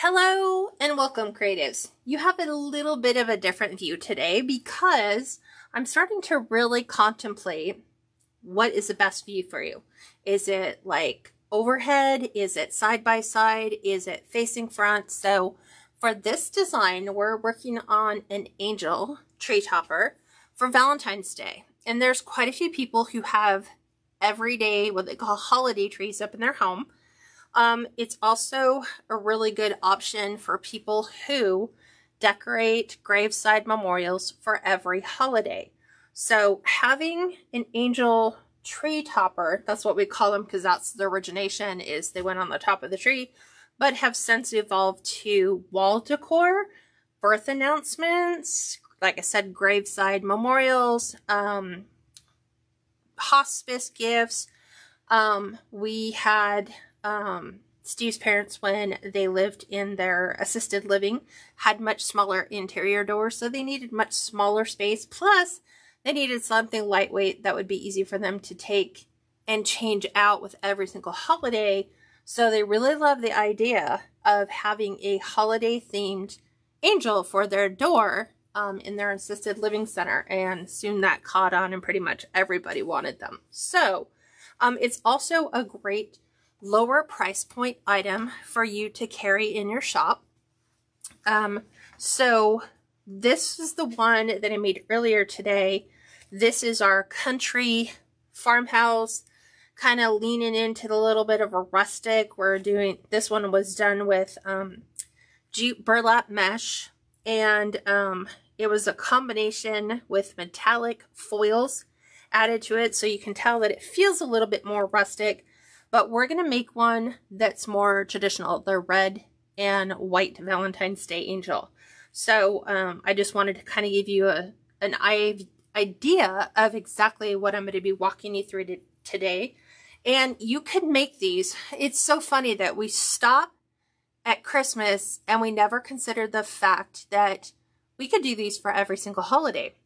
Hello and welcome, creatives. You have a little bit of a different view today because I'm starting to really contemplate what is the best view for you. Is it like overhead? Is it side by side? Is it facing front? So for this design, we're working on an angel tree topper for Valentine's Day. And there's quite a few people who have everyday, what they call holiday trees up in their home. It's also a really good option for people who decorate graveside memorials for every holiday. So having an angel tree topper, that's what we call them because that's the origination, is they went on the top of the tree, but have since evolved to wall decor, birth announcements, like I said, graveside memorials, hospice gifts. We had Steve's parents, when they lived in their assisted living, had much smaller interior doors, so they needed much smaller space. Plus, they needed something lightweight that would be easy for them to take and change out with every single holiday. So they really love the idea of having a holiday-themed angel for their door in their assisted living center, and soon that caught on and pretty much everybody wanted them. So it's also a great lower price point item for you to carry in your shop. So this is the one that I made earlier today. This is our country farmhouse, kind of leaning into the little bit of a rustic. This one was done with jute burlap mesh, and it was a combination with metallic foils added to it, so you can tell that it feels a little bit more rustic. But we're going to make one that's more traditional, the red and white Valentine's Day angel. So I just wanted to kind of give you an idea of exactly what I'm going to be walking you through today. And you could make these. It's so funny that we stop at Christmas and we never consider the fact that we could do these for every single holiday.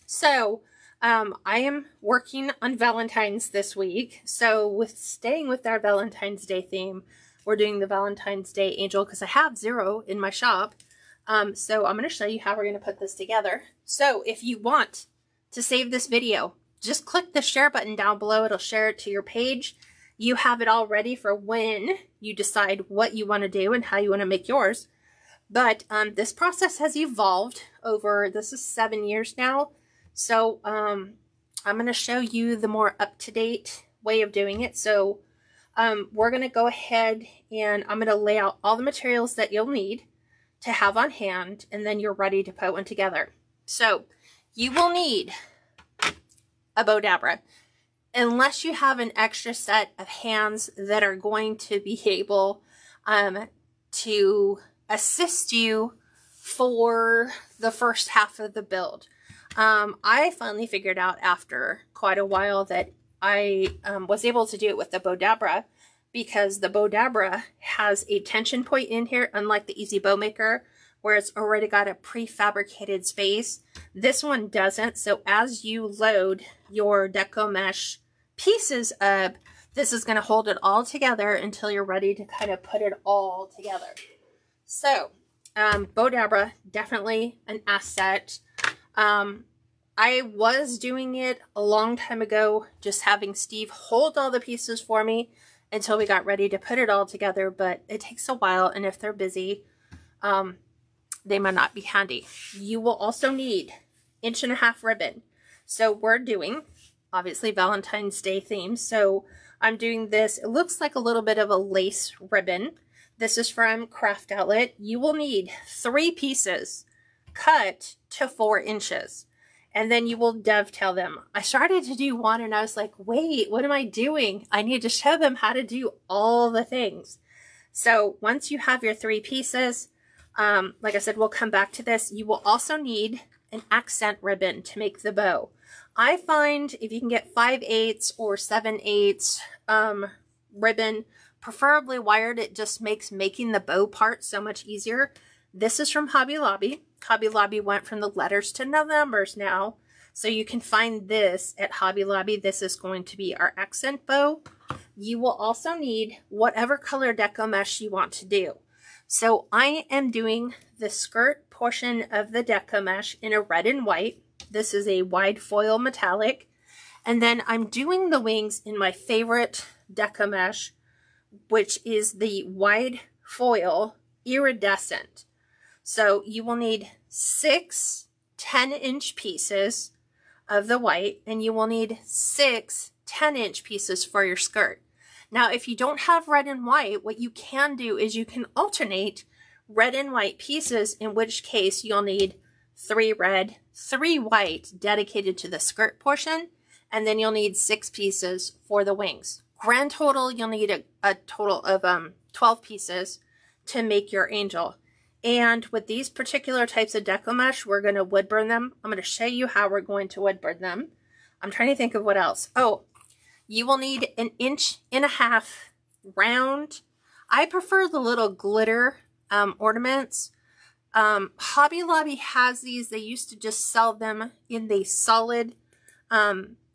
So I am working on Valentine's this week. So staying with our Valentine's Day theme, we're doing the Valentine's Day angel because I have 0 in my shop. So I'm going to show you how we're going to put this together. So if you want to save this video, just click the share button down below. It'll share it to your page. You have it all ready for when you decide what you want to do and how you want to make yours. But this process has evolved over, this is 7 years now. So I'm going to show you the more up-to-date way of doing it. So we're going to go ahead and I'm going to lay out all the materials that you'll need to have on hand, and then you're ready to put one together. So you will need a Bodabra, unless you have an extra set of hands that are going to be able to assist you for the first half of the build. I finally figured out after quite a while that I was able to do it with the Bodabra, because the Bodabra has a tension point in here, unlike the Easy Bow Maker, where it's already got a prefabricated space. This one doesn't. So as you load your Deco mesh pieces up, this is going to hold it all together until you're ready to kind of put it all together. So Bodabra, definitely an asset. I was doing it a long time ago, just having Steve hold all the pieces for me until we got ready to put it all together, but it takes a while, and if they're busy, they might not be handy. You will also need 1.5 inch ribbon. So we're doing, obviously, Valentine's Day theme, so I'm doing this. It looks like a little bit of a lace ribbon. This is from Craft Outlet. You will need 3 pieces cut to 4 inches. And then you will dovetail them. I started to do one and I was like, wait, what am I doing? I need to show them how to do all the things. So once you have your 3 pieces, like I said, we'll come back to this. You will also need an accent ribbon to make the bow. I find if you can get 5/8 or 7/8 ribbon, preferably wired, it just makes making the bow part so much easier. This is from Hobby Lobby. Hobby Lobby went from the letters to the numbers now. So you can find this at Hobby Lobby. This is going to be our accent bow. You will also need whatever color deco mesh you want to do. So I am doing the skirt portion of the Deco mesh in a red and white. This is a wide foil metallic. And then I'm doing the wings in my favorite Deco mesh, which is the wide foil iridescent. So you will need 6 10-inch pieces of the white, and you will need 6 10-inch pieces for your skirt. Now, if you don't have red and white, what you can do is you can alternate red and white pieces, in which case you'll need 3 red, 3 white dedicated to the skirt portion, and then you'll need 6 pieces for the wings. Grand total, you'll need a total of 12 pieces to make your angel. And with these particular types of Deco mesh, we're going to wood burn them. I'm going to show you how we're going to wood burn them. I'm trying to think of what else. Oh, you will need 1.5 inch round. I prefer the little glitter ornaments. Hobby Lobby has these. They used to just sell them in the solid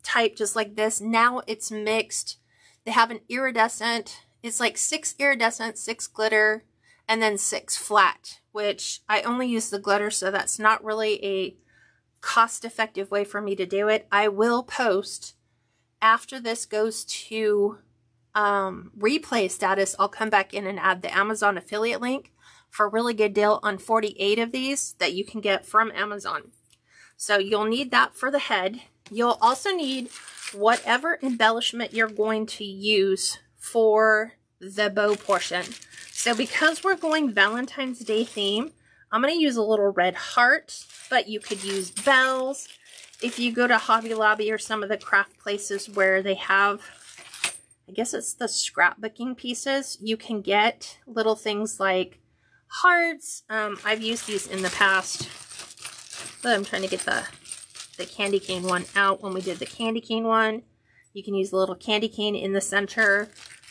type, just like this. Now it's mixed. They have an iridescent. It's like 6 iridescent, 6 glitter, and then 6 flat, which I only use the glitter, so that's not really a cost-effective way for me to do it. I will post, after this goes to replay status, I'll come back in and add the Amazon affiliate link for a really good deal on 48 of these that you can get from Amazon. So you'll need that for the head. You'll also need whatever embellishment you're going to use for the bow portion. So because we're going Valentine's Day theme, I'm going to use a little red heart, but you could use bells. If you go to Hobby Lobby or some of the craft places where they have, I guess it's the scrapbooking pieces, you can get little things like hearts. I've used these in the past, but I'm trying to get the candy cane one out. When we did the candy cane one, you can use a little candy cane in the center.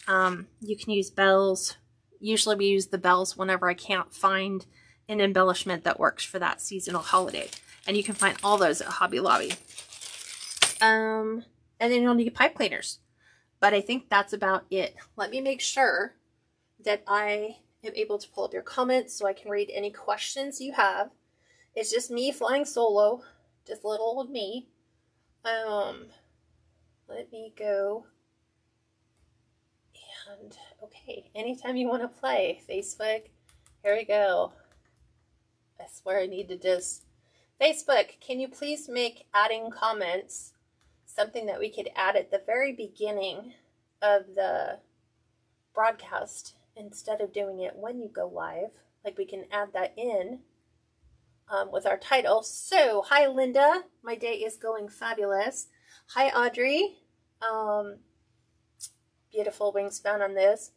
You can use bells. Usually we use the bells whenever I can't find an embellishment that works for that seasonal holiday. And you can find all those at Hobby Lobby. And then you'll need pipe cleaners. But I think that's about it. Let me make sure that I am able to pull up your comments so I can read any questions you have. It's just me flying solo. Just little old me. Let me go. And, okay, anytime you want to play, Facebook, here we go. I swear I need to just... Facebook, can you please make adding comments something that we could add at the very beginning of the broadcast instead of doing it when you go live? Like, we can add that in with our title. So, hi Linda, my day is going fabulous. Hi Audrey, beautiful wingspan on this.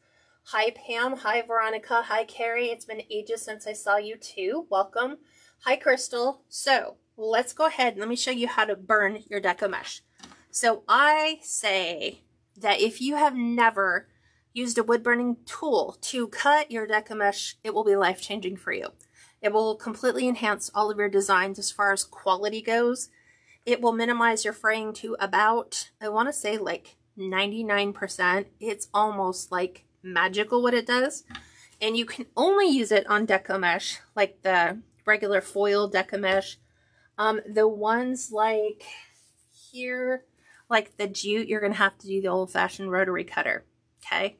Hi Pam, hi Veronica, hi Carrie, it's been ages since I saw you too, welcome. Hi Crystal. So let's go ahead and let me show you how to burn your Deco mesh. So I say that if you have never used a wood burning tool to cut your Deco mesh, it will be life-changing for you. It will completely enhance all of your designs as far as quality goes. It will minimize your fraying to about, I want to say like 99%. It's almost like magical what it does. And you can only use it on Deco mesh, like the regular foil Deco mesh. The ones like here, like the jute, you're going to have to do the old-fashioned rotary cutter. Okay?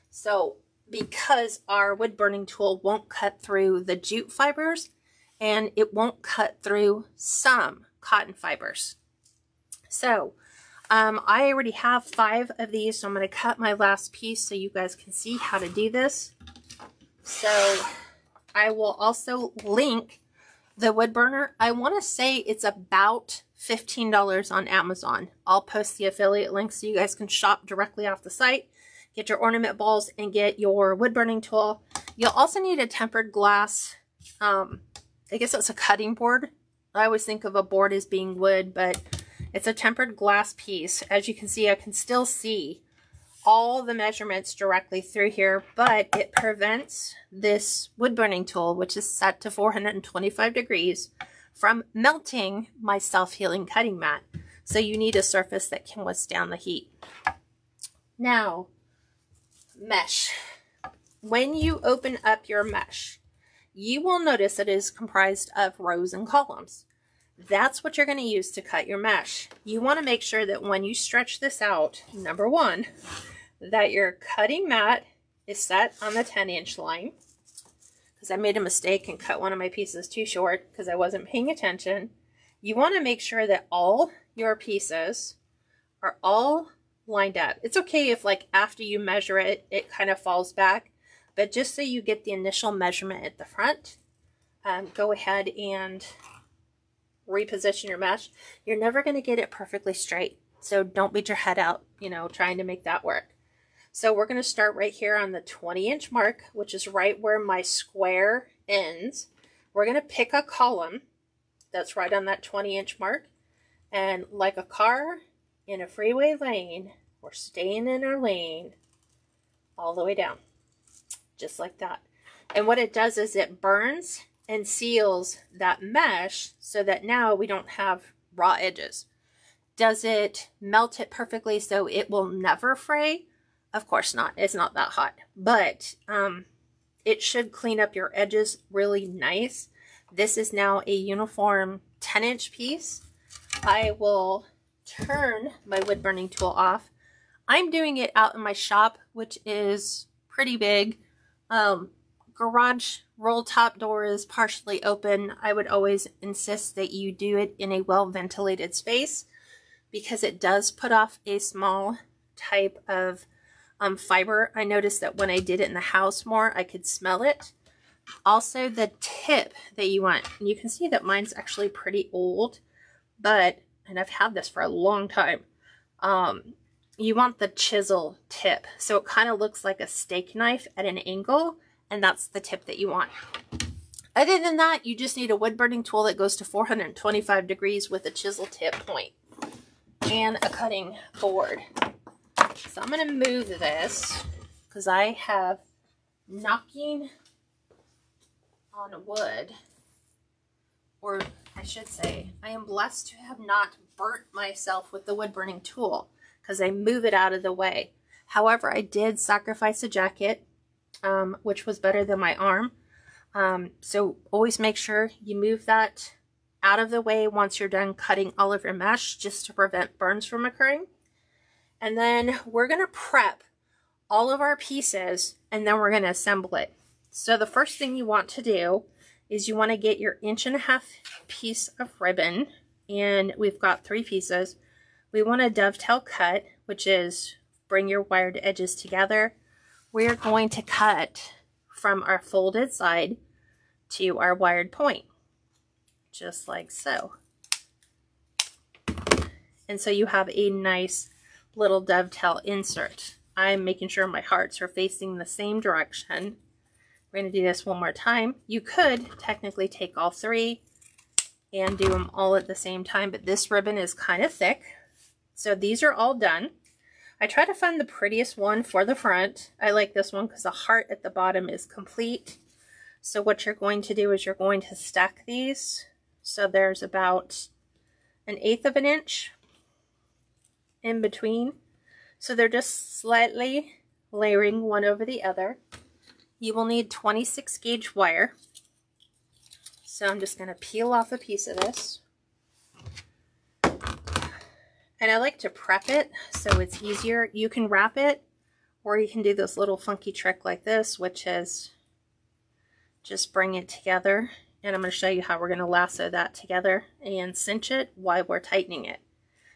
So because our wood burning tool won't cut through the jute fibers and it won't cut through some cotton fibers. So I already have 5 of these, so I'm going to cut my last piece so you guys can see how to do this. So I will also link the wood burner. I want to say it's about $15 on Amazon. I'll post the affiliate link so you guys can shop directly off the site, get your ornament balls, and get your wood burning tool. You'll also need a tempered glass. I guess it's a cutting board. I always think of a board as being wood, but it's a tempered glass piece. As you can see, I can still see all the measurements directly through here, but it prevents this wood burning tool, which is set to 425 degrees, from melting my self-healing cutting mat. So you need a surface that can withstand the heat. Now, mesh. when you open up your mesh, you will notice it is comprised of rows and columns. That's what you're going to use to cut your mesh. You want to make sure that when you stretch this out, number one, that your cutting mat is set on the 10-inch line, because I made a mistake and cut one of my pieces too short because I wasn't paying attention. You want to make sure that all your pieces are all lined up. It's okay if like after you measure it, it kind of falls back, but just so you get the initial measurement at the front, go ahead and reposition your mesh. You're never going to get it perfectly straight, so don't beat your head out, you know, trying to make that work. So we're going to start right here on the 20-inch mark, which is right where my square ends. We're going to pick a column that's right on that 20-inch mark, and like a car in a freeway lane, we're staying in our lane all the way down, just like that. And what it does is it burns and seals that mesh so that now we don't have raw edges. Does it melt it perfectly so it will never fray? Of course not. It's not that hot, but it should clean up your edges really nice. This is now a uniform 10-inch piece. I will turn my wood burning tool off. I'm doing it out in my shop, which is pretty big. Garage roll top door is partially open. I would always insist that you do it in a well-ventilated space because it does put off a small type of fiber. I noticed that when I did it in the house more, I could smell it. Also, the tip that you want, and you can see that mine's actually pretty old, but, and I've had this for a long time, you want the chisel tip. So it kind of looks like a steak knife at an angle, and that's the tip that you want. Other than that, you just need a wood burning tool that goes to 425 degrees with a chisel tip point and a cutting board. So I'm going to move this because I have knocking on wood, or I should say, I am blessed to have not burnt myself with the wood burning tool because I move it out of the way. However, I did sacrifice a jacket, which was better than my arm. So always make sure you move that out of the way once you're done cutting all of your mesh, just to prevent burns from occurring. And then we're going to prep all of our pieces, and then we're going to assemble it. So the first thing you want to do is you want to get your 1.5-inch piece of ribbon, and we've got 3 pieces. We want a dovetail cut, which is bring your wired edges together. We're going to cut from our folded side to our wired point, just like so. And so you have a nice little dovetail insert. I'm making sure my hearts are facing the same direction. We're going to do this one more time. You could technically take all 3 and do them all at the same time, but this ribbon is kind of thick. So these are all done. I try to find the prettiest one for the front. I like this one because the heart at the bottom is complete. So what you're going to do is you're going to stack these. So there's about 1/8 of an inch in between. So they're just slightly layering one over the other. You will need 26 gauge wire. So I'm just going to peel off a piece of this. And I like to prep it so it's easier. You can wrap it, or you can do this little funky trick like this, which is just bring it together. And I'm going to show you how we're going to lasso that together and cinch it while we're tightening it.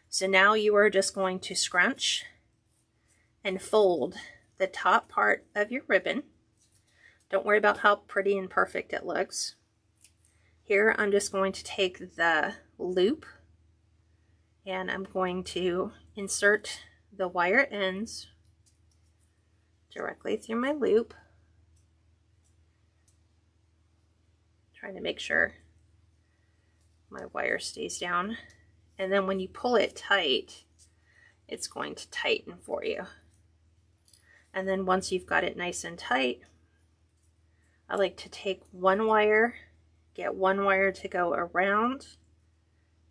So now you are just going to scrunch and fold the top part of your ribbon. Don't worry about how pretty and perfect it looks. Here I'm just going to take the loop and I'm going to insert the wire ends directly through my loop. Trying to make sure my wire stays down. And then when you pull it tight, it's going to tighten for you. And then once you've got it nice and tight, I like to take one wire, get one wire to go around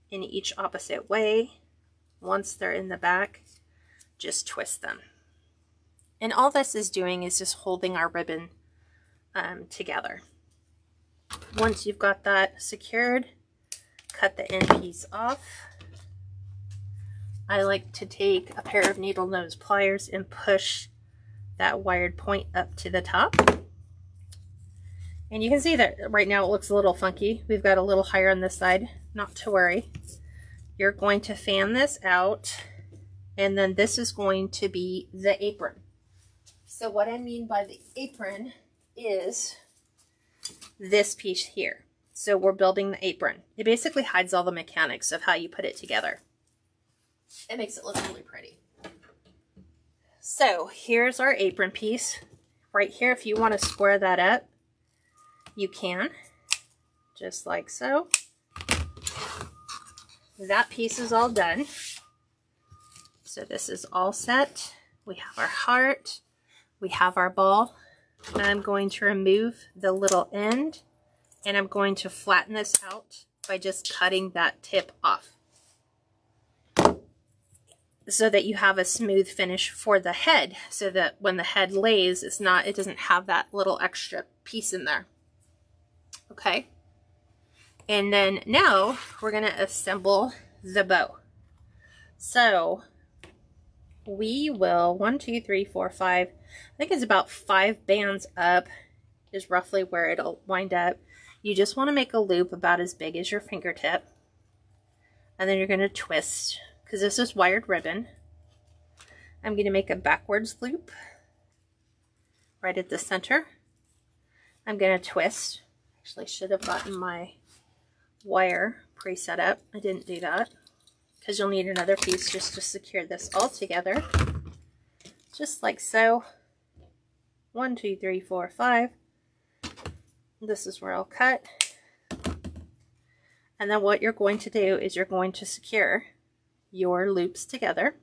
in each opposite way. Once they're in the back, just twist them. And all this is doing is just holding our ribbon together. Once you've got that secured, cut the end piece off. I like to take a pair of needle nose pliers and push that wired point up to the top. And you can see that right now it looks a little funky. We've got a little higher on this side, not to worry. You're going to fan this out, and then this is going to be the apron. So what I mean by the apron is this piece here. So we're building the apron. It basically hides all the mechanics of how you put it together. It makes it look really pretty. So here's our apron piece. Right here, if you want to square that up, you can, just like so. That piece is all done. So this is all set. We have our heart, we have our ball. I'm going to remove the little end, and I'm going to flatten this out by just cutting that tip off, so that you have a smooth finish for the head, so that when the head lays, it doesn't have that little extra piece in there. Okay. And then now we're going to assemble the bow. So we will 1, 2, 3, 4, 5. I think it's about 5 bands up is roughly where it'll wind up. You just want to make a loop about as big as your fingertip. And then you're going to twist, because this is wired ribbon. I'm going to make a backwards loop right at the center. I'm going to twist. Actually, should have gotten my wire pre-set up. I didn't do that, because you'll need another piece just to secure this all together. Just like so. 1, 2, 3, 4, 5. This is where I'll cut. And then what you're going to do is you're going to secure your loops together.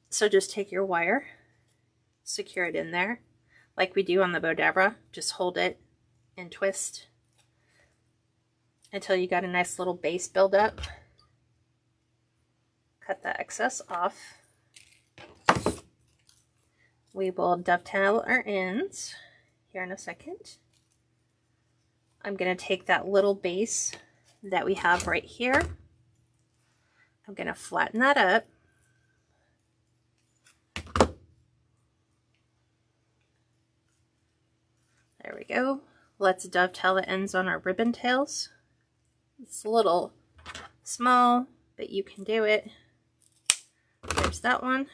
So just take your wire, secure it in there, like we do on the Bow Dabra. Just hold it and twist until you got a nice little base build up. Cut the excess off. We will dovetail our ends here in a second. I'm going to take that little base that we have right here. I'm going to flatten that up. There we go. Let's dovetail the ends on our ribbon tails. It's a little small, but you can do it. There's that one.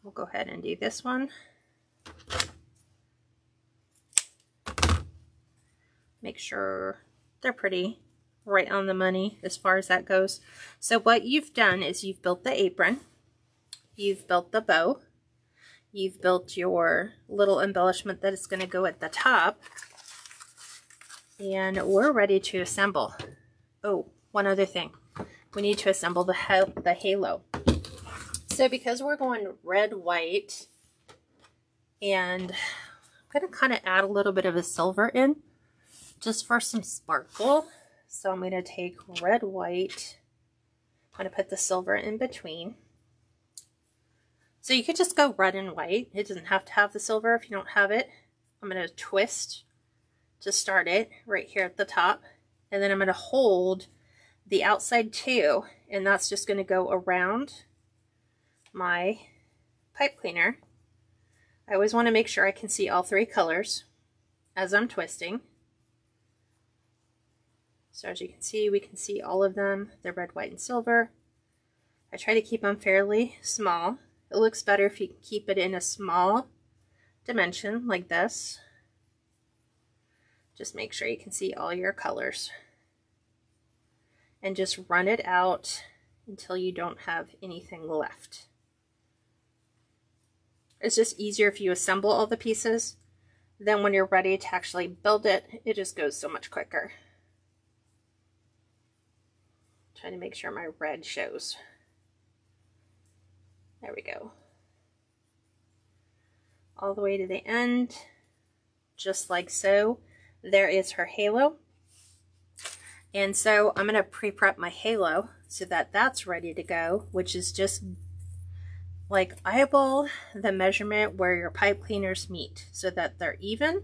We'll go ahead and do this one. Make sure they're pretty right on the money as far as that goes. So what you've done is you've built the apron, you've built the bow, you've built your little embellishment that is going to go at the top, and we're ready to assemble. Oh, one other thing. We need to assemble the halo. So because we're going red, white, and I'm going to kind of add a little bit of a silver in just for some sparkle. So I'm going to take red, white. I'm going to put the silver in between. So you could just go red and white. It doesn't have to have the silver if you don't have it. I'm going to twist to start it right here at the top. And then I'm going to hold the outside too. And that's just going to go around my pipe cleaner. I always want to make sure I can see all 3 colors as I'm twisting. So as you can see, we can see all of them. They're red, white, and silver. I try to keep them fairly small. It looks better if you keep it in a small dimension like this. Just make sure you can see all your colors. And just run it out until you don't have anything left. It's just easier if you assemble all the pieces. Then when you're ready to actually build it, it just goes so much quicker. Trying to make sure my red shows. There we go. All the way to the end, just like so. There is her halo. And so I'm going to pre-prep my halo so that that's ready to go, which is just like eyeball the measurement where your pipe cleaners meet so that they're even.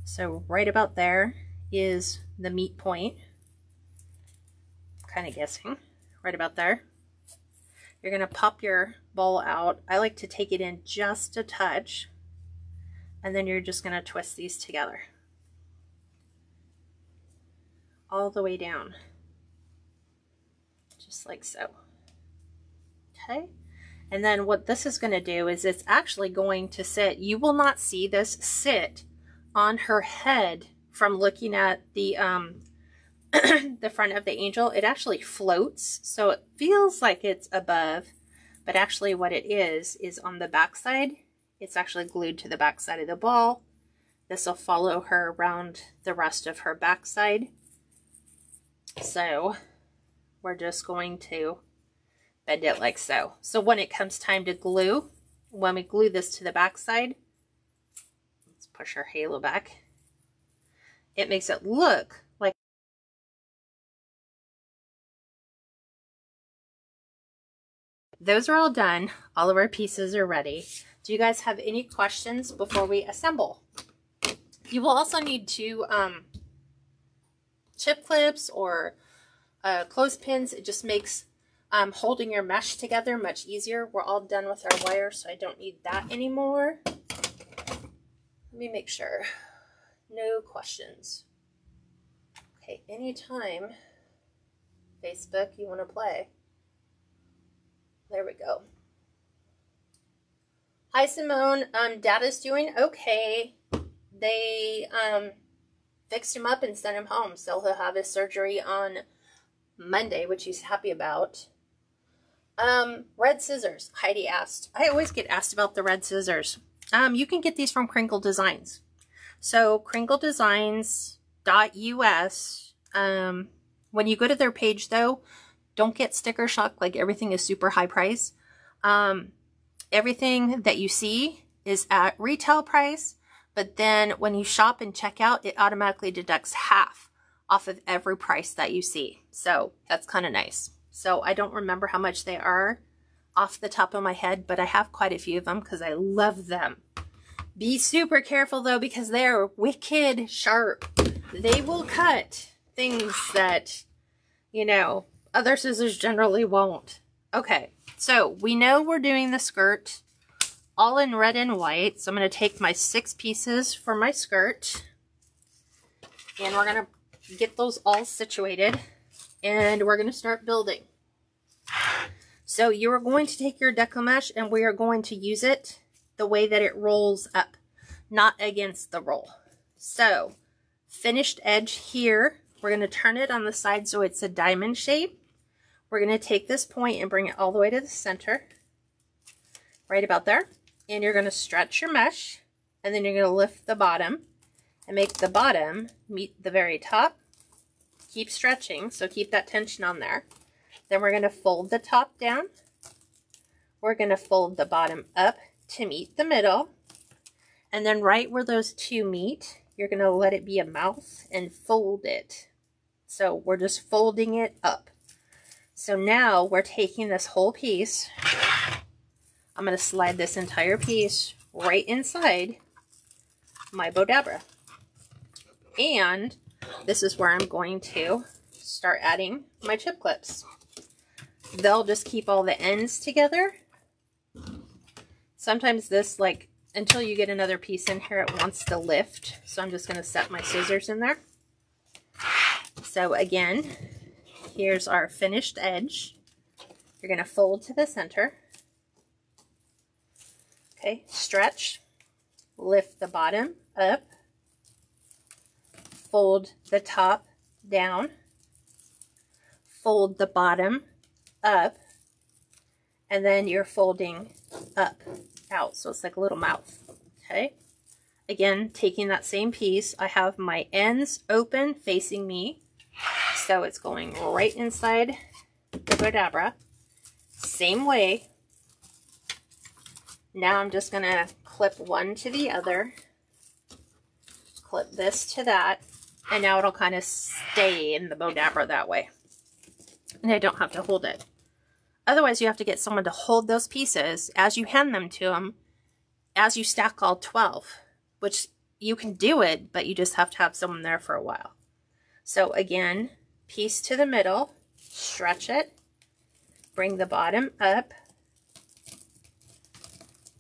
So right about there is the meet point. Kind of guessing. Right about there. You're going to pop your bowl out. I like to take it in just a touch. And then you're just going to twist these together. All the way down. Just like so. Okay. And then what this is going to do is it's actually going to sit. You will not see this sit on her head from looking at the the front of the angel. It actually floats, so it feels like it's above, but actually what it is on the back side. It's actually glued to the back side of the ball. This will follow her around the rest of her back side. So we're just going to bend it like so. So when it comes time to glue, when we glue this to the back side, let's push our halo back. It makes it look like those are all done. All of our pieces are ready. Do you guys have any questions before we assemble? You will also need two chip clips or clothespins. It just makes holding your mesh together much easier. We're all done with our wire, so I don't need that anymore. Let me make sure. No questions. Okay, anytime, Facebook, you want to play. There we go. Hi, Simone. Dada's doing okay. They fixed him up and sent him home, so he'll have his surgery on Monday, which he's happy about. Red scissors, Heidi asked. I always get asked about the red scissors. You can get these from Crinkle Designs. So crinkledesigns.us. When you go to their page though, don't get sticker shock like everything is super high price. Everything that you see is at retail price, but then when you shop and check out, it automatically deducts half off of every price that you see. So that's kind of nice. So I don't remember how much they are off the top of my head, but I have quite a few of them because I love them. Be super careful though, because they're wicked sharp. They will cut things that, you know, other scissors generally won't. Okay, so we know we're doing the skirt all in red and white. So I'm going to take my 6 pieces for my skirt and we're going to get those all situated and we're going to start building. So you are going to take your Deco mesh and we are going to use it the way that it rolls up, not against the roll. So finished edge here, we're going to turn it on the side so it's a diamond shape. We're going to take this point and bring it all the way to the center, right about there. And you're going to stretch your mesh, and then you're going to lift the bottom and make the bottom meet the very top. Keep stretching, so keep that tension on there. Then we're going to fold the top down. We're going to fold the bottom up to meet the middle. And then right where those two meet, you're going to let it be a mouth and fold it. So we're just folding it up. So now we're taking this whole piece. I'm going to slide this entire piece right inside my Bodabra. And this is where I'm going to start adding my chip clips. They'll just keep all the ends together. Sometimes this, like, until you get another piece in here, it wants to lift. So I'm just going to set my scissors in there. So again, here's our finished edge. You're going to fold to the center. Okay, stretch, lift the bottom up, fold the top down, fold the bottom up, and then you're folding up out. So it's like a little mouth. Okay. Again, taking that same piece, I have my ends open facing me. So it's going right inside the Bodabra. Same way. Now I'm just going to clip one to the other. Clip this to that. And now it'll kind of stay in the Bodabra that way. And I don't have to hold it. Otherwise, you have to get someone to hold those pieces as you hand them to them, as you stack all 12, which you can do it, but you just have to have someone there for a while. So again, piece to the middle, stretch it, bring the bottom up.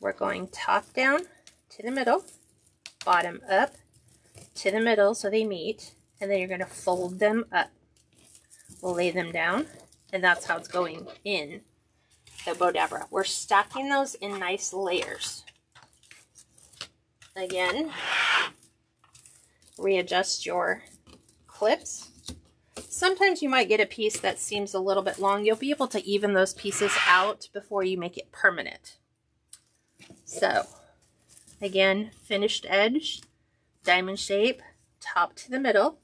We're going top down to the middle, bottom up to the middle so they meet, and then you're going to fold them up. We'll lay them down, and that's how it's going in the Bodabra. We're stacking those in nice layers. Again, readjust your clips. Sometimes you might get a piece that seems a little bit long. You'll be able to even those pieces out before you make it permanent. So, again, finished edge, diamond shape, top to the middle.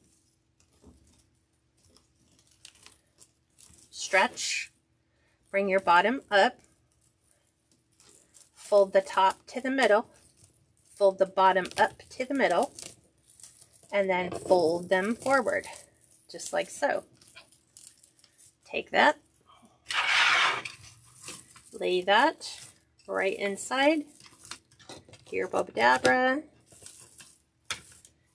Stretch, bring your bottom up, fold the top to the middle, fold the bottom up to the middle, and then fold them forward, just like so. Take that, lay that right inside your Bodabra,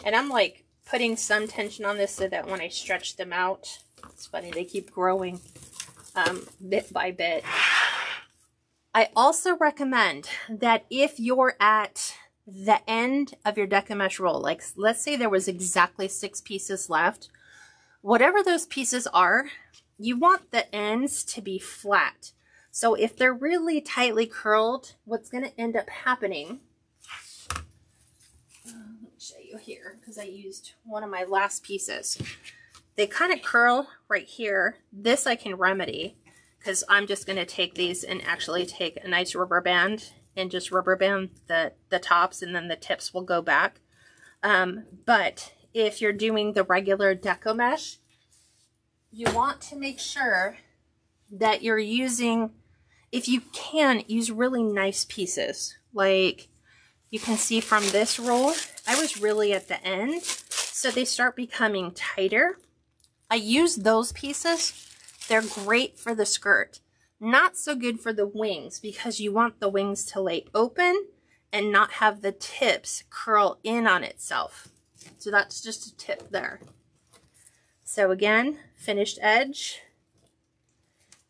and I'm like putting some tension on this so that when I stretch them out, it's funny, they keep growing bit by bit. I also recommend that if you're at the end of your Deco mesh roll, like let's say there was exactly 6 pieces left, whatever those pieces are, you want the ends to be flat. So if they're really tightly curled, what's going to end up happening, let me show you here because I used one of my last pieces. They kind of curl right here. This I can remedy because I'm just going to take these and actually take a nice rubber band and just rubber band the tops, and then the tips will go back. But if you're doing the regular Deco mesh, you want to make sure that you're using, if you can, use really nice pieces. Like you can see from this roll, I was really at the end, so they start becoming tighter. I use those pieces. They're great for the skirt. Not so good for the wings because you want the wings to lay open and not have the tips curl in on itself. So that's just a tip there. So again, finished edge,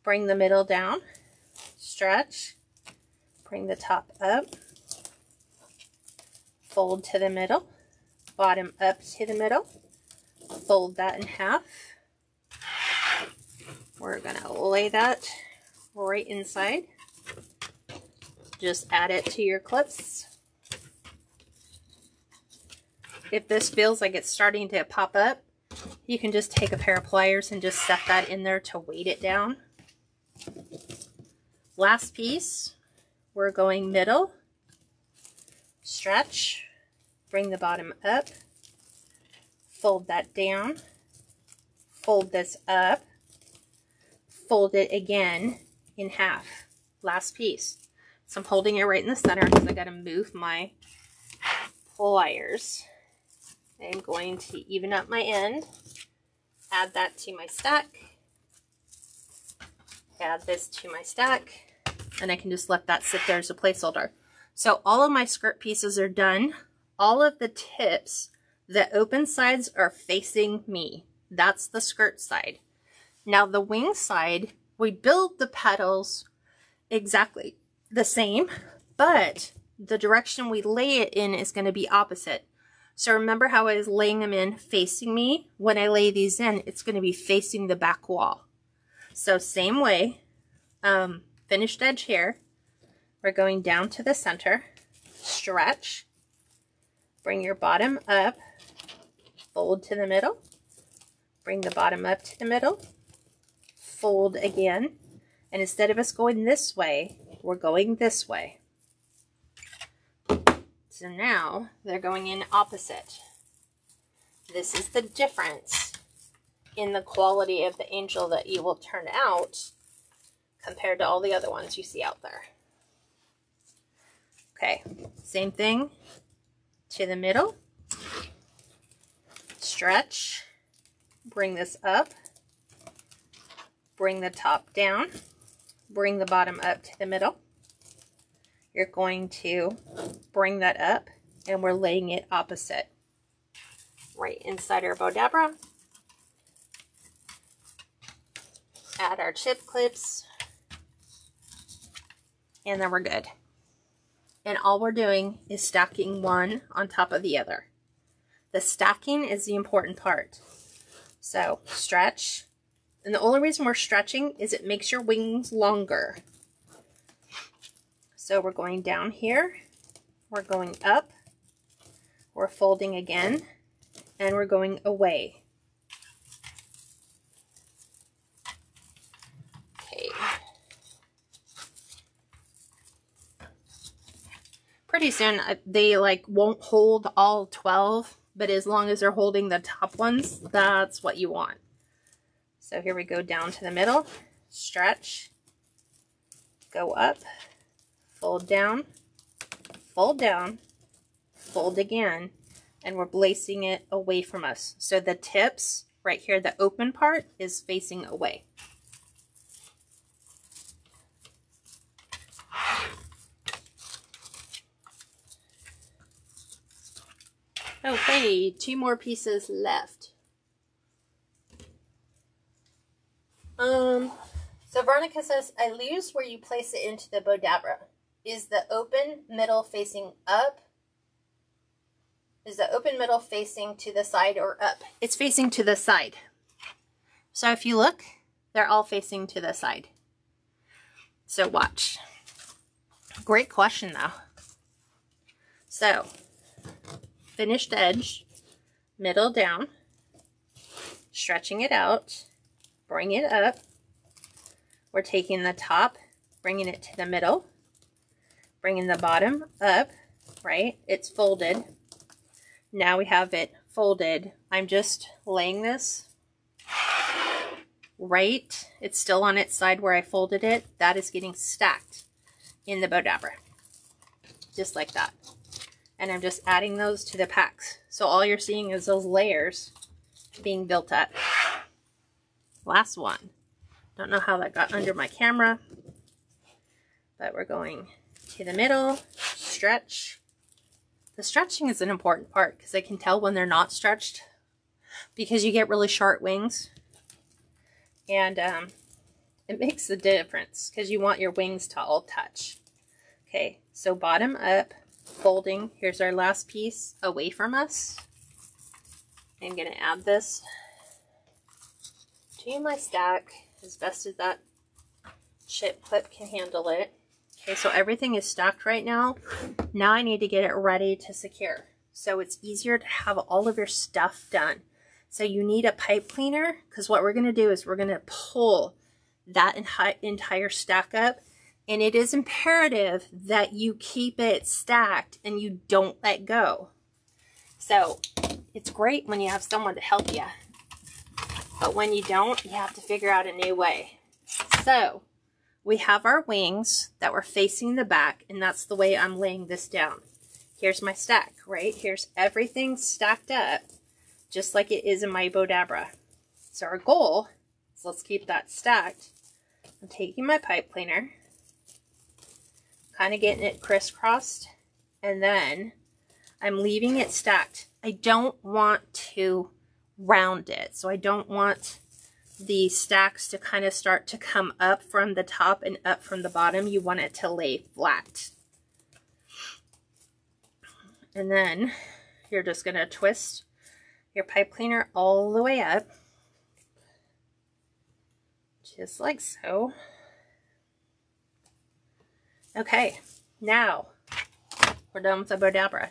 bring the middle down, stretch, bring the top up, fold to the middle, bottom up to the middle, fold that in half. We're going to lay that right inside. Just add it to your clips. If this feels like it's starting to pop up, you can just take a pair of pliers and just set that in there to weight it down. Last piece, we're going middle, stretch, bring the bottom up, fold that down, fold this up, fold it again in half. Last piece. So I'm holding it right in the center because I got to move my pliers. I'm going to even up my end, add that to my stack, add this to my stack, and I can just let that sit there as a placeholder. So all of my skirt pieces are done. All of the tips, the open sides are facing me. That's the skirt side. Now the wing side, we build the petals exactly the same, but the direction we lay it in is going to be opposite. So remember how I was laying them in facing me? When I lay these in, it's going to be facing the back wall. So same way, finished edge here. We're going down to the center, stretch, bring your bottom up, fold to the middle, bring the bottom up to the middle, fold again, and instead of us going this way, we're going this way. So now they're going in opposite. This is the difference in the quality of the angel that you will turn out compared to all the other ones you see out there. Okay, same thing to the middle, stretch, bring this up, bring the top down, bring the bottom up to the middle. You're going to bring that up, and we're laying it opposite, right inside our Bodabra. Add our chip clips, and then we're good. And all we're doing is stacking one on top of the other. The stacking is the important part. So stretch, and the only reason we're stretching is it makes your wings longer. So we're going down here, we're going up, we're folding again, and we're going away. Okay. Pretty soon they like won't hold all 12, but as long as they're holding the top ones, that's what you want. So here we go down to the middle, stretch, go up, fold down, fold down, fold again, and we're placing it away from us. So the tips right here, the open part is facing away. Okay, 2 more pieces left. So Veronica says, I lose where you place it into the Bodabra. Is the open middle facing up? Is the open middle facing to the side or up? It's facing to the side. So if you look, they're all facing to the side. So watch. Great question though. So, finished edge, middle down, stretching it out, bring it up. We're taking the top, bringing it to the middle, bringing the bottom up, right? It's folded. Now we have it folded. I'm just laying this right. It's still on its side where I folded it. That is getting stacked in the Bodabra, just like that. And I'm just adding those to the packs. So all you're seeing is those layers being built up. Last one. Don't know how that got under my camera, but we're going to the middle, stretch. The stretching is an important part because I can tell when they're not stretched because you get really short wings, and it makes a difference because you want your wings to all touch. Okay, so bottom up, folding. Here's our last piece away from us. I'm going to add this to my stack as best as that chip clip can handle it. Okay, so everything is stacked right now. Now I need to get it ready to secure. So it's easier to have all of your stuff done. So you need a pipe cleaner, because what we're going to do is we're going to pull that entire stack up. And it is imperative that you keep it stacked and you don't let go. So it's great when you have someone to help you. But when you don't, you have to figure out a new way. So we have our wings that were facing the back, and that's the way I'm laying this down. Here's my stack, right? Here's everything stacked up, just like it is in my Bodabra. So our goal is let's keep that stacked. I'm taking my pipe cleaner, kind of getting it crisscrossed, and then I'm leaving it stacked. I don't want to round it, so I don't want the stacks to kind of start to come up from the top and up from the bottom. You want it to lay flat. And then you're just going to twist your pipe cleaner all the way up, just like so. Okay, now we're done with the Bodabra.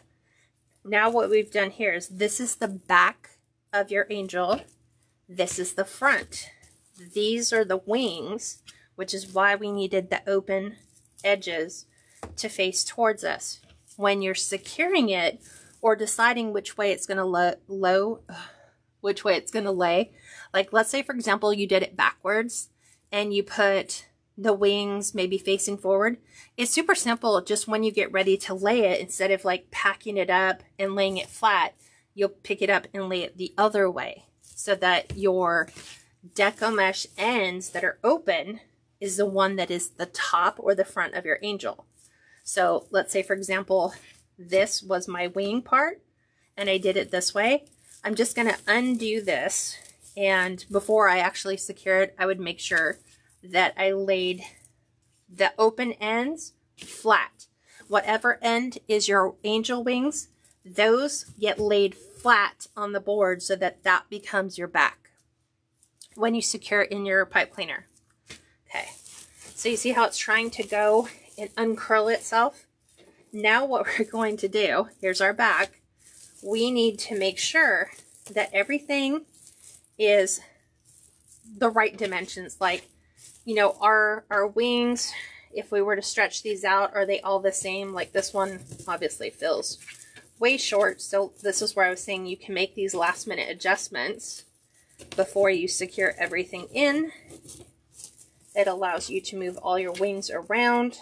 Now what we've done here is this is the back of your angel. This is the front. These are the wings, which is why we needed the open edges to face towards us. When you're securing it or deciding which way it's going to lay, like let's say for example you did it backwards and you put the wings maybe facing forward. It's super simple. Just when you get ready to lay it, instead of like packing it up and laying it flat, you'll pick it up and lay it the other way, so that your deco mesh ends that are open is the one that is the top or the front of your angel. So let's say, for example, this was my wing part and I did it this way. I'm just going to undo this, and before I actually secure it, I would make sure that I laid the open ends flat. Whatever end is your angel wings, those get laid flat on the board so that that becomes your back when you secure it in your pipe cleaner. Okay, so you see how it's trying to go and uncurl itself? Now what we're going to do, here's our back, we need to make sure that everything is the right dimensions. Like, you know, our wings, if we were to stretch these out, are they all the same? Like this one obviously feels way short, so this is where I was saying you can make these last minute adjustments before you secure everything in. It allows you to move all your wings around,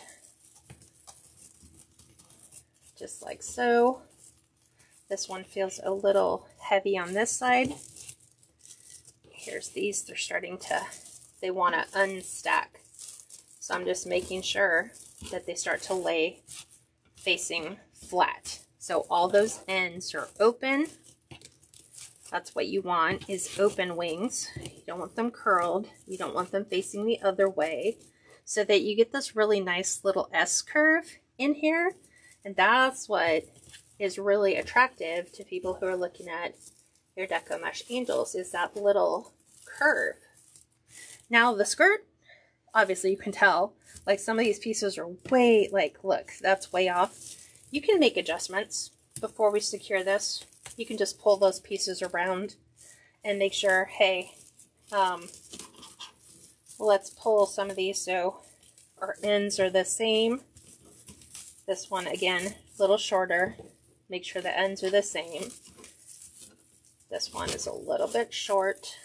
just like so. This one feels a little heavy on this side. Here's these, they're starting to, they want to unstack. So I'm just making sure that they start to lay facing flat. So all those ends are open. That's what you want, is open wings. You don't want them curled. You don't want them facing the other way, so that you get this really nice little S curve in here. And that's what is really attractive to people who are looking at your Deco Mesh Angels, is that little curve. Now the skirt, obviously you can tell, like some of these pieces are way, like, look, that's way off. You can make adjustments before we secure this. You can just pull those pieces around and make sure, hey, let's pull some of these so our ends are the same. This one, again, a little shorter. Make sure the ends are the same. This one is a little bit short.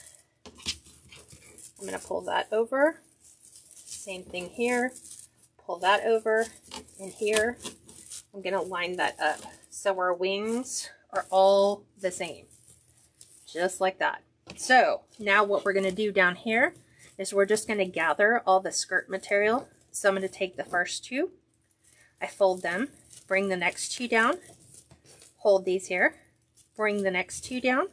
I'm going to pull that over. Same thing here. Pull that over. And here, I'm going to line that up so our wings are all the same. Just like that. So now what we're going to do down here is we're just going to gather all the skirt material. So I'm going to take the first two. I fold them. Bring the next two down. Hold these here. Bring the next two down.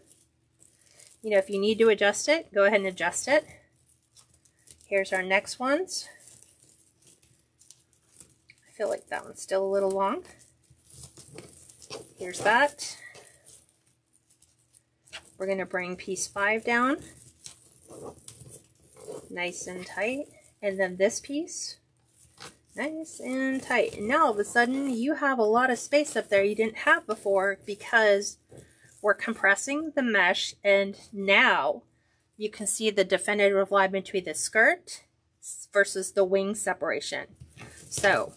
You know, if you need to adjust it, go ahead and adjust it. Here's our next ones. I feel like that one's still a little long. Here's that. We're going to bring piece 5 down. Nice and tight. And then this piece. Nice and tight. And now all of a sudden you have a lot of space up there you didn't have before, because we're compressing the mesh, and now you can see the definitive line between the skirt versus the wing separation. So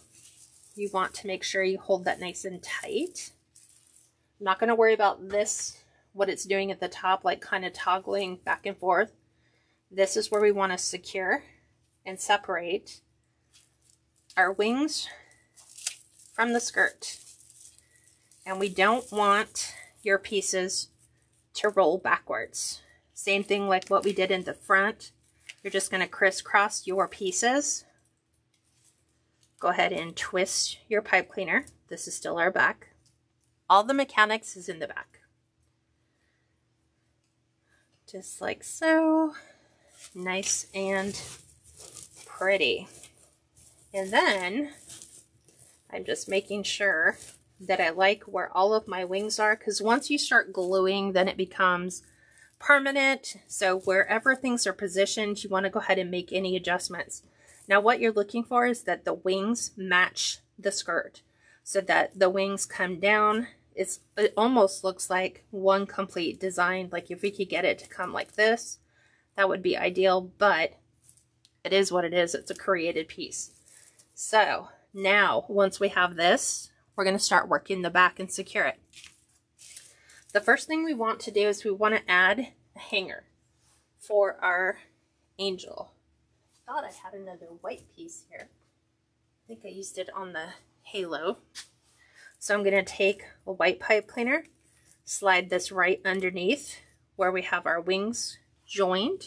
you want to make sure you hold that nice and tight. I'm not going to worry about this, what it's doing at the top, like kind of toggling back and forth. This is where we want to secure and separate our wings from the skirt. And we don't want your pieces to roll backwards. Same thing like what we did in the front. You're just going to crisscross your pieces. Go ahead and twist your pipe cleaner. This is still our back. All the mechanics is in the back. Just like so. Nice and pretty. And then I'm just making sure that I like where all of my wings are, because once you start gluing, then it becomes permanent. So wherever things are positioned, you want to go ahead and make any adjustments. Now what you're looking for is that the wings match the skirt, so that the wings come down. It almost looks like one complete design. Like if we could get it to come like this, that would be ideal, but it is what it is. It's a created piece. So now once we have this, we're going to start working the back and secure it. The first thing we want to do is we want to add a hanger for our angel. I thought I had another white piece here. I think I used it on the halo. So I'm going to take a white pipe cleaner, slide this right underneath where we have our wings joined.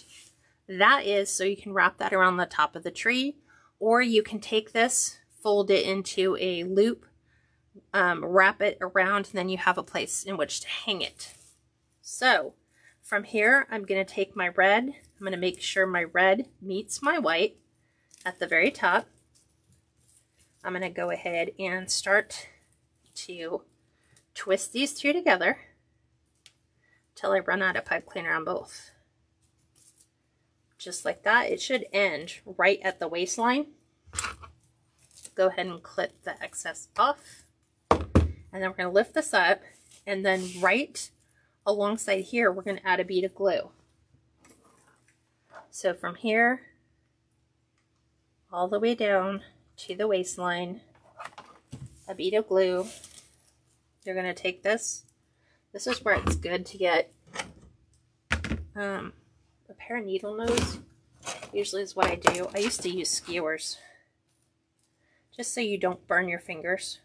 That is so you can wrap that around the top of the tree, or you can take this, fold it into a loop, wrap it around, and then you have a place in which to hang it. So from here, I'm going to take my red. I'm going to make sure my red meets my white at the very top. I'm going to go ahead and start to twist these two together till I run out of pipe cleaner on both. Just like that. It should end right at the waistline. Go ahead and clip the excess off. And then we're going to lift this up, and then right alongside here, we're going to add a bead of glue. So from here all the way down to the waistline, a bead of glue. You're going to take this. This is where it's good to get a pair of needle nose. Usually is what I do. I used to use skewers, just so you don't burn your fingers.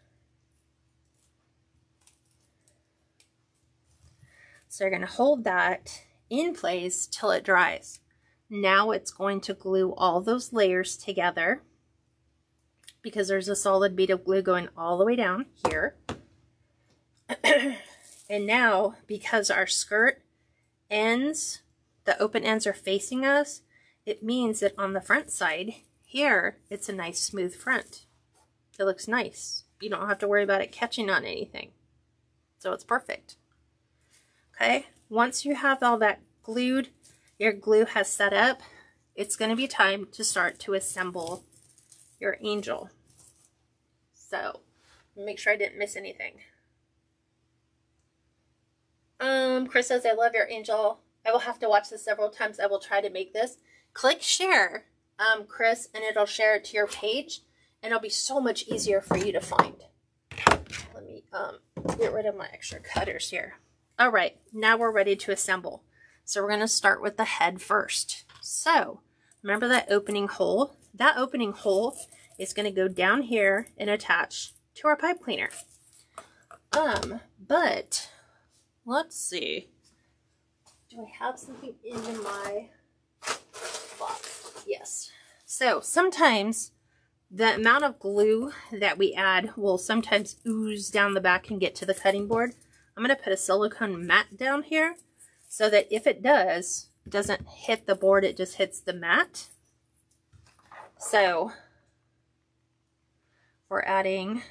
So you're going to hold that in place till it dries. Now it's going to glue all those layers together because there's a solid bead of glue going all the way down here. And now, because our skirt ends, the open ends are facing us, it means that on the front side here, it's a nice smooth front. It looks nice. You don't have to worry about it catching on anything. So it's perfect. Okay, once you have all that glued, your glue has set up, it's going to be time to start to assemble your angel. So, make sure I didn't miss anything. Chris says, I love your angel. I will have to watch this several times. I will try to make this. Click share, Chris, and it'll share it to your page, and it'll be so much easier for you to find. Let me get rid of my extra cutters here. All right, now we're ready to assemble. So we're going to start with the head first. So remember that opening hole? That opening hole is going to go down here and attach to our pipe cleaner. But let's see. Do I have something in my box? Yes. So sometimes the amount of glue that we add will sometimes ooze down the back and get to the cutting board. I'm going to put a silicone mat down here so that if it does, it doesn't hit the board, it just hits the mat. So we're adding,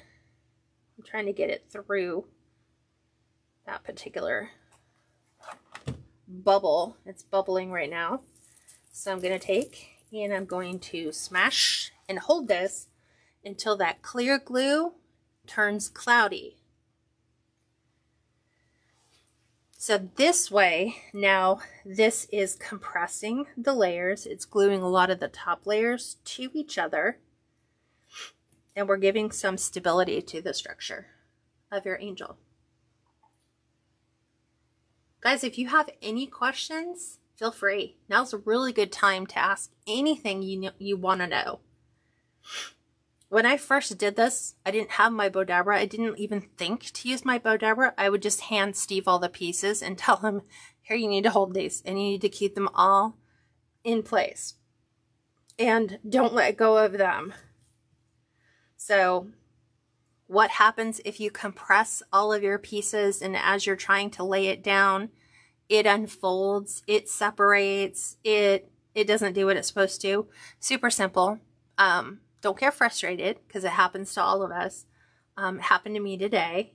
I'm trying to get it through that particular bubble. It's bubbling right now. So I'm going to take and I'm going to smash and hold this until that clear glue turns cloudy. So this way, now this is compressing the layers. It's gluing a lot of the top layers to each other. And we're giving some stability to the structure of your angel. Guys, if you have any questions, feel free. Now's a really good time to ask anything you want to know. When I first did this, I didn't have my bow dabra. I didn't even think to use my bow dabra. I would just hand Steve all the pieces and tell him, here, you need to hold these and you need to keep them all in place. And don't let go of them. So what happens if you compress all of your pieces and as you're trying to lay it down, it unfolds, it separates, it doesn't do what it's supposed to? Super simple. Don't get frustrated because it happens to all of us. It happened to me today.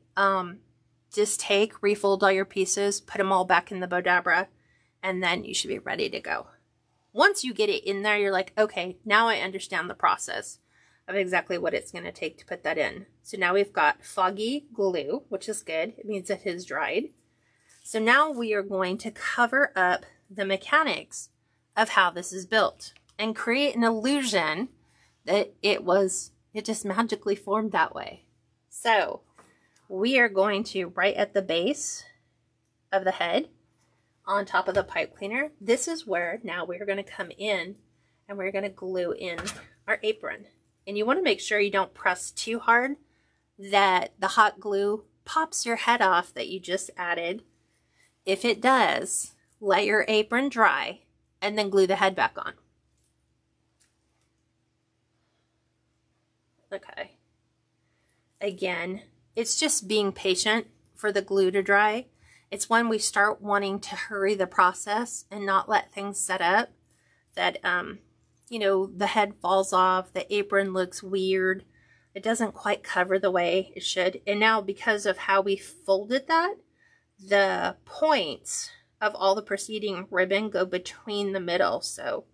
Just refold all your pieces, put them all back in the bow dabra, and then you should be ready to go. Once you get it in there, you're like, okay, now I understand the process of exactly what it's going to take to put that in. So now we've got foggy glue, which is good. It means it has dried. So now we are going to cover up the mechanics of how this is built and create an illusion that it just magically formed that way. So we are going to, right at the base of the head, on top of the pipe cleaner, this is where now we're going to come in and we're going to glue in our apron. And you want to make sure you don't press too hard that the hot glue pops your head off that you just added. If it does, let your apron dry and then glue the head back on. Okay. Again, it's just being patient for the glue to dry. It's when we start wanting to hurry the process and not let things set up that, you know, the head falls off, the apron looks weird. It doesn't quite cover the way it should. And now because of how we folded that, the points of all the preceding ribbon go between the middle. So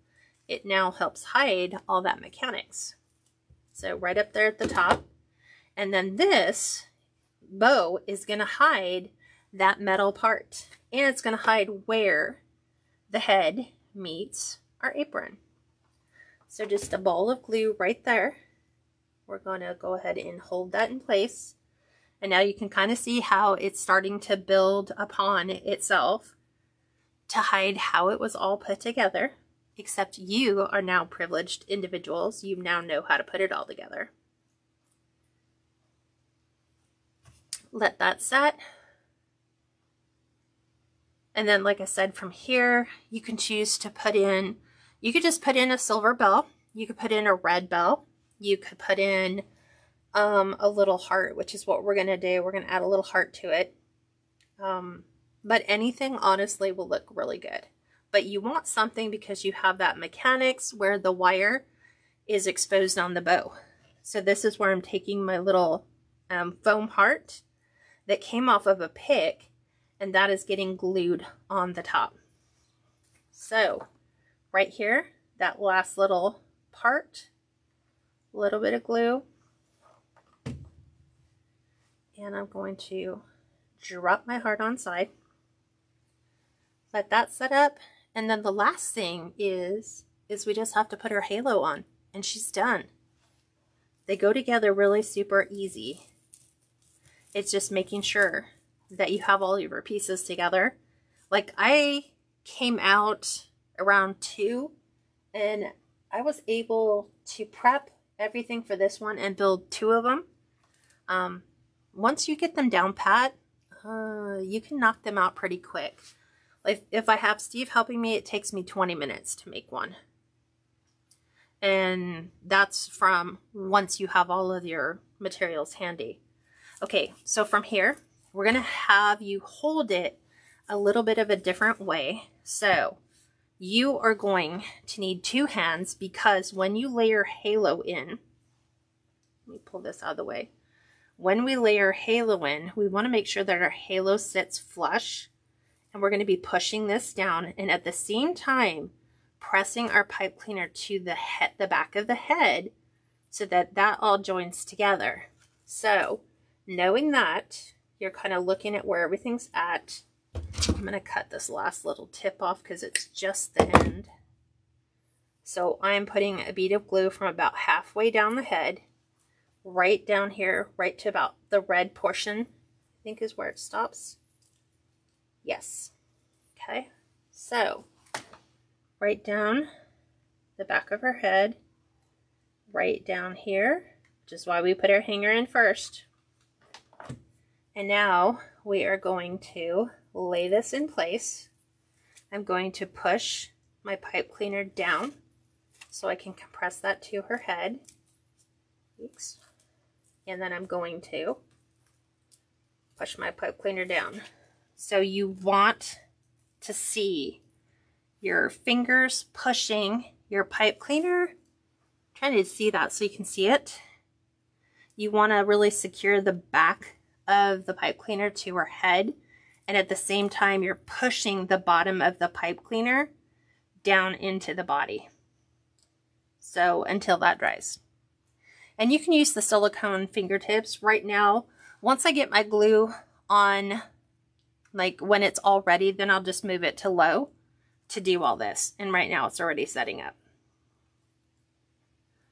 it now helps hide all that mechanics. So right up there at the top. And then this bow is going to hide that metal part. And it's going to hide where the head meets our apron. So just a ball of glue right there. We're going to go ahead and hold that in place. And now you can kind of see how it's starting to build upon itself to hide how it was all put together. Except you are now privileged individuals. You now know how to put it all together. Let that set. And then, like I said, from here, you can choose to put in, you could just put in a silver bell. You could put in a red bell. You could put in a little heart, which is what we're going to do. We're going to add a little heart to it. But anything, honestly, will look really good. But you want something because you have that mechanics where the wire is exposed on the bow. So this is where I'm taking my little foam heart that came off of a pick, and that is getting glued on the top. So right here, that last little part, a little bit of glue, and I'm going to drop my heart on side, let that set up, and then the last thing is we just have to put her halo on, and she's done. They go together really super easy. It's just making sure that you have all of your pieces together. Like, I came out around 2, and I was able to prep everything for this one and build 2 of them. Once you get them down pat, you can knock them out pretty quick. Like, if I have Steve helping me, it takes me 20 minutes to make one. And that's from once you have all of your materials handy. Okay, so from here, we're going to have you hold it a little bit of a different way. So you are going to need 2 hands because when you layer halo in, let me pull this out of the way. When we layer halo in, we want to make sure that our halo sits flush, and we're going to be pushing this down and at the same time pressing our pipe cleaner to the back of the head so that that all joins together. So knowing that, you're kind of looking at where everything's at. I'm going to cut this last little tip off because it's just the end. So I'm putting a bead of glue from about halfway down the head, right down here, right to about the red portion, I think is where it stops. Yes. Okay. So right down the back of her head, right down here, which is why we put our hanger in first. And now we are going to lay this in place. I'm going to push my pipe cleaner down so I can compress that to her head. Oops. And then I'm going to push my pipe cleaner down. So you want to see your fingers pushing your pipe cleaner. I'm trying to see that so you can see it. You want to really secure the back of the pipe cleaner to her head, and at the same time you're pushing the bottom of the pipe cleaner down into the body. So until that dries. And you can use the silicone fingertips. Right now, once I get my glue on, like when it's all ready, then I'll just move it to low to do all this. And right now it's already setting up.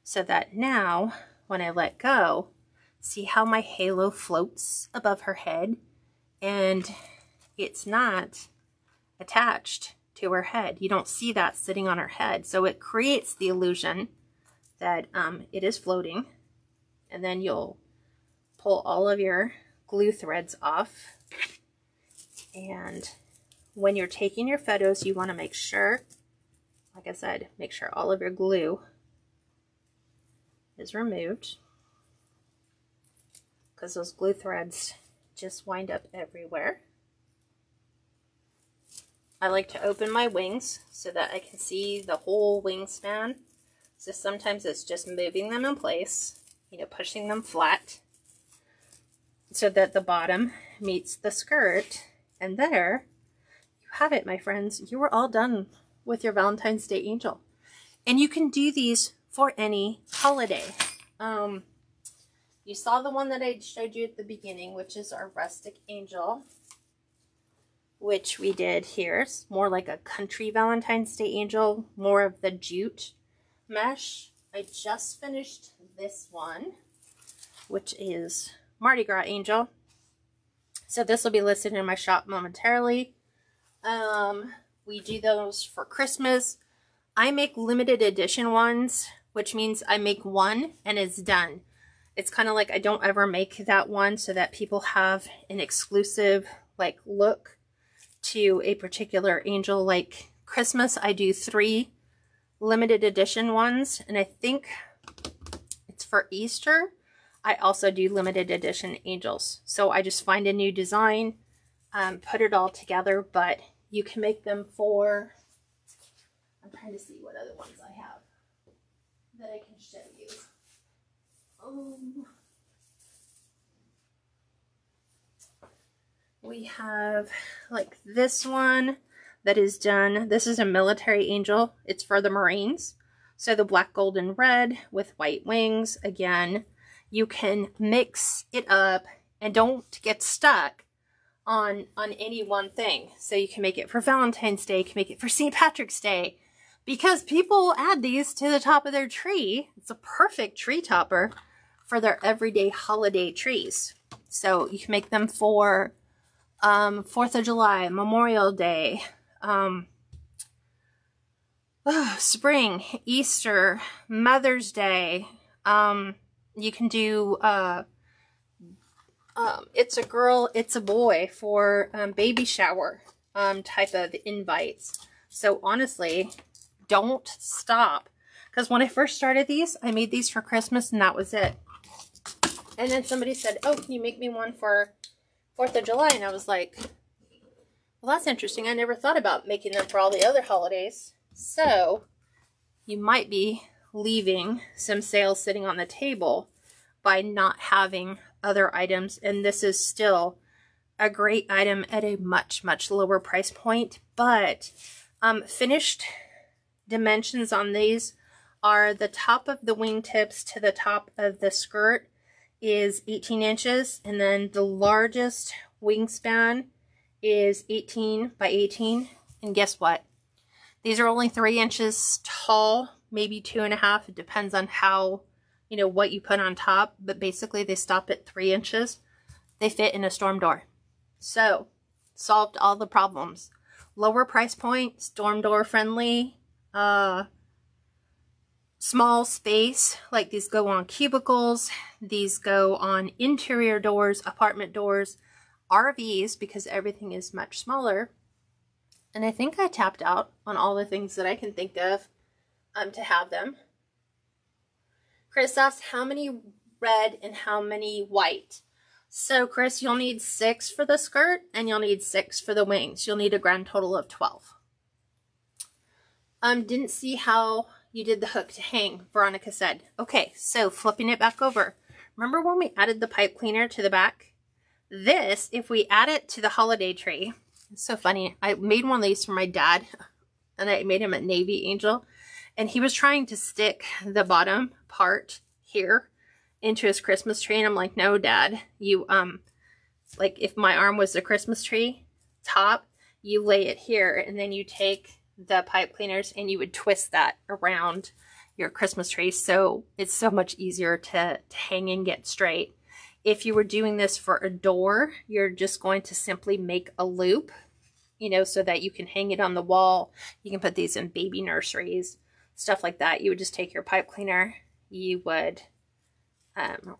So that now, when I let go, see how my halo floats above her head? And it's not attached to her head. You don't see that sitting on her head. So it creates the illusion that it is floating. And then you'll pull all of your glue threads off. And when you're taking your photos, you want to make sure like I said, make sure all of your glue is removed, because those glue threads just wind up everywhere. I like to open my wings so that I can see the whole wingspan. So sometimes it's just moving them in place, you know, pushing them flat so that the bottom meets the skirt. And there you have it, my friends. You are all done with your Valentine's Day angel. And you can do these for any holiday. You saw the one that I showed you at the beginning, which is our rustic angel, which we did here. It's more like a country Valentine's Day angel, more of the jute mesh. I just finished this one, which is Mardi Gras angel. So this will be listed in my shop momentarily. We do those for Christmas. I make limited edition ones, which means I make one and it's done. It's kind of like I don't ever make that one so that people have an exclusive like look to a particular angel. Like Christmas, I do 3 limited edition ones, and I think it's for Easter I also do limited edition angels. So I just find a new design, put it all together, but you can make them for, I'm trying to see what other ones I have that I can show you. We have like this one that is done. This is a military angel. It's for the Marines. So the black, gold, and red with white wings. Again, you can mix it up and don't get stuck on any one thing. So you can make it for Valentine's Day, you can make it for St. Patrick's Day, because people add these to the top of their tree. It's a perfect tree topper for their everyday holiday trees. So you can make them for 4th of July, Memorial Day, spring, Easter, Mother's Day. You can do it's a girl, it's a boy for baby shower type of invites. So honestly, don't stop. Because when I first started these, I made these for Christmas and that was it. And then somebody said, oh, can you make me one for 4th of July? And I was like, well, that's interesting. I never thought about making them for all the other holidays. So you might be leaving some sales sitting on the table by not having other items. And this is still a great item at a much, much lower price point. But finished dimensions on these are the top of the wingtips to the top of the skirt is 18 inches. And then the largest wingspan is 18 by 18. And guess what? These are only 3 inches tall, maybe 2.5. It depends on how, you know, what you put on top. But basically they stop at 3 inches. They fit in a storm door. So, solved all the problems. Lower price point, storm door friendly, small space, like these go on cubicles, these go on interior doors, apartment doors, RVs, because everything is much smaller. And I think I tapped out on all the things that I can think of to have them. Chris asked how many red and how many white. So Chris, you'll need 6 for the skirt and you'll need 6 for the wings. You'll need a grand total of 12. Didn't see how you did the hook to hang, Veronica said. Okay, so flipping it back over. Remember when we added the pipe cleaner to the back? This, if we add it to the holiday tree, it's so funny. I made one of these for my dad, and I made him a navy angel, and he was trying to stick the bottom part here into his Christmas tree, and I'm like, no, Dad, you, like, if my arm was the Christmas tree top, you lay it here, and then you take the pipe cleaners and you would twist that around your Christmas tree, so it's so much easier to hang and get straight. If you were doing this for a door, you're just going to simply make a loop, you know, so that you can hang it on the wall. You can put these in baby nurseries, stuff like that. You would just take your pipe cleaner, you would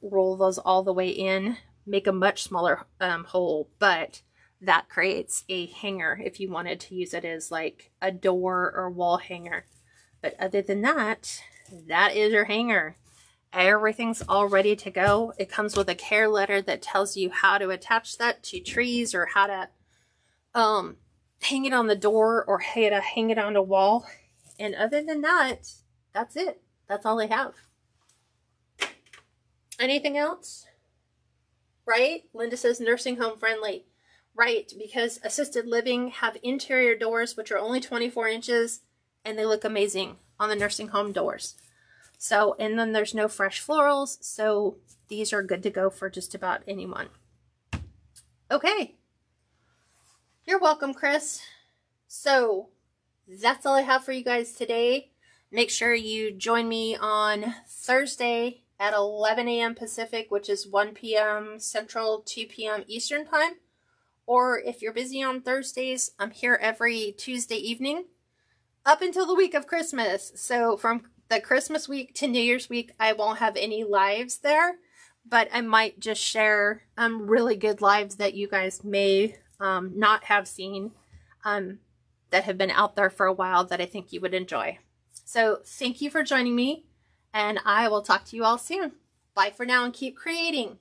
roll those all the way in, make a much smaller hole, but that creates a hanger if you wanted to use it as like a door or wall hanger. But other than that, that is your hanger. Everything's all ready to go. It comes with a care letter that tells you how to attach that to trees or how to hang it on the door or how to hang it on a wall. And other than that, that's it. That's all I have. Anything else? Right? Linda says nursing home friendly. Right, because assisted living have interior doors which are only 24 inches and they look amazing on the nursing home doors. So, and then there's no fresh florals, so these are good to go for just about anyone. Okay. You're welcome, Chris. So, that's all I have for you guys today. Make sure you join me on Thursday at 11 a.m. Pacific, which is 1 p.m. Central, 2 p.m. Eastern Time. Or if you're busy on Thursdays, I'm here every Tuesday evening up until the week of Christmas. So from the Christmas week to New Year's week, I won't have any lives there, but I might just share really good lives that you guys may not have seen that have been out there for a while that I think you would enjoy. So thank you for joining me, and I will talk to you all soon. Bye for now and keep creating.